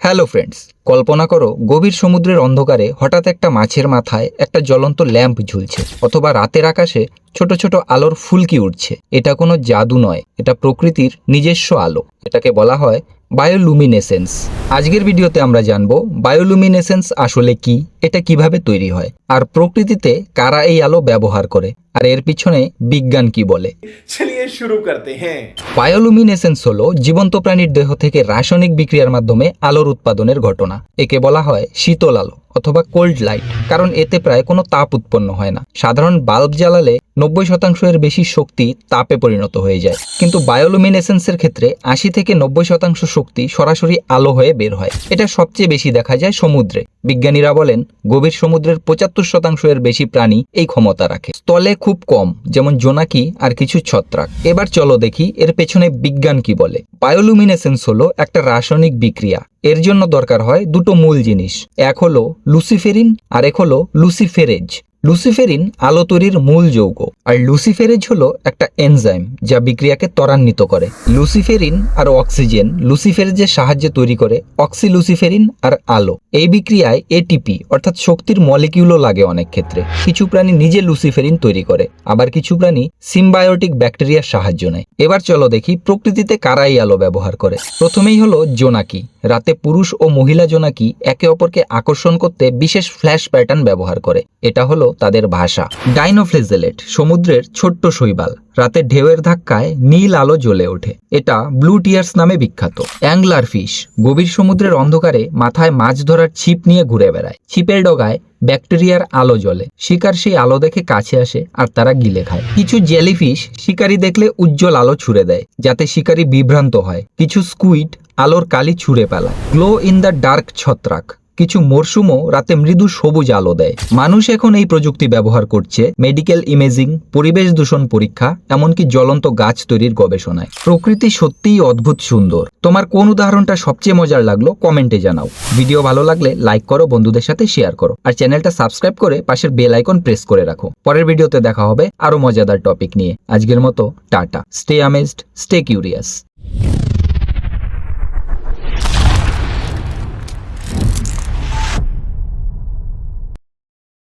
Hello friends, কল্পনা করো গভীর সমুদ্রের অন্ধকারে হঠাৎ একটা মাছের মাথায় একটা জ্বলন্ত ল্যাম্প ঝুলছে, অথবা রাতের আকাশে ছোট ছোট আলোর ফুলকি উঠছে। এটা কোনো জাদু নয়, এটা প্রকৃতির নিজস্ব আলো। এটাকে বলা হয় বায়োলুমিনেসেন্স। আজকের ভিডিওতে আমরা জানবো বায়োলুমিনেসেন্স আসলে কি, এটা কিভাবে তৈরি হয়, আর প্রকৃতিতে কারা এই আলো ব্যবহার করে, আর এর পিছনে বিজ্ঞান কি বলে। चलिए शुरू करते हैं। বায়োলুমিনেসেন্স হলো জীবন্ত প্রাণীর দেহ থেকে রাসায়নিক বিক্রিয়ার মাধ্যমে আলোর উৎপাদনের ঘটনা। একে বলা হয় শীতল আলো অথবা কোল্ড লাইট, কারণ এতে প্রায় কোনো তাপ উৎপন্ন হয় না। সাধারণ বাল্ব জ্বালালে 90% এর বেশি শক্তি তাপে পরিণত হয়ে যায়, কিন্তু বায়োলুমিনেসেন্সের ক্ষেত্রে 80 থেকে 90% শক্তি সরাসরি আলো হয়ে বের হয়। এটা সবচেয়ে বেশি দেখা যায় সমুদ্রে। বিজ্ঞানীরা বলেন গভীর সমুদ্রের 75% এর বেশি প্রাণী এই ক্ষমতা রাখে, স্থলে খুব কম, যেমন জোনাকি আর কিছু ছত্রাক। এবার চলো দেখি এর পেছনে বিজ্ঞান কি বলে। বায়োলুমিনেসেন্স হলো একটা রাসায়নিক বিক্রিয়া। এর জন্য দরকার হয় দুটো মূল জিনিস, এক হলো লুসিফেরিন আর এক হলো লুসিফেরেজ। লুসিফেরিন আলো তৈরির মূল যৌগ, আর লুসিফেরেজ হলো একটা এনজাইম যা বিক্রিয়াকে ত্বরান্বিত করে। লুসিফেরিন আর অক্সিজেন লুসিফেরেজের সাহায্যে তৈরি করে অক্সিলুসিফেরিন আর আলো। এই বিক্রিয়ায় এটিপি অর্থাৎ শক্তির মলিকিউলও লাগে অনেক ক্ষেত্রে। কিছু প্রাণী নিজে লুসিফেরিন তৈরি করে, আবার কিছু প্রাণী সিম্বায়োটিক ব্যাকটেরিয়ার সাহায্য নেয়। এবার চলো দেখি প্রকৃতিতে কারা এই আলো ব্যবহার করে। প্রথমেই হলো জোনাকি। রাতে পুরুষ ও মহিলা জোনাকি একে অপরকে আকর্ষণ করতে বিশেষ ফ্ল্যাশ প্যাটার্ন ব্যবহার করে, এটা হলো তাদের ভাষা। ডাইনোফ্লেজেলেট সমুদ্রের ছোট্ট শৈবাল, রাতে ঢেউয়ের ধাক্কায় নীল আলো জ্বলে ওঠে, এটা ব্লু টিয়ার্স নামে বিখ্যাত। অ্যাংলার ফিশ গভীর সমুদ্রের অন্ধকারে মাথায় মাছ ধরার ছিপ নিয়ে ঘুরে বেড়ায়। ছিপের ডগায় ব্যাকটেরিয়ার আলো জ্বলে, শিকার সেই আলো দেখে কাছে আসে আর তারা গিলে খায়। কিছু জেলিফিশ শিকারি দেখলে উজ্জ্বল আলো ছুড়ে দেয় যাতে শিকারি বিভ্রান্ত হয়। কিছু স্কুইড আলোর কালি ছুঁড়ে ফেলায়। গ্লো ইন দ্য ডার্ক ছত্রাক কিছু মরশুমও রাতে মৃদু সবুজ আলো দেয়। মানুষ এখন এই প্রযুক্তি ব্যবহার করছে মেডিকেল ইমেজিং, পরিবেশ দূষণ পরীক্ষা, এমনকি জ্বলন্ত গাছ তৈরির গবেষণায়। প্রকৃতি সত্যিই অদ্ভুত সুন্দর। তোমার কোন উদাহরণটা সবচেয়ে মজার লাগলো কমেন্টে জানাও। ভিডিও ভালো লাগলে লাইক করো, বন্ধুদের সাথে শেয়ার করো, আর চ্যানেলটা সাবস্ক্রাইব করে পাশের বেল আইকন প্রেস করে রাখো। পরের ভিডিওতে দেখা হবে আরো মজাদার টপিক নিয়ে। আজকের মতো tata. Stay amazed, stay curious.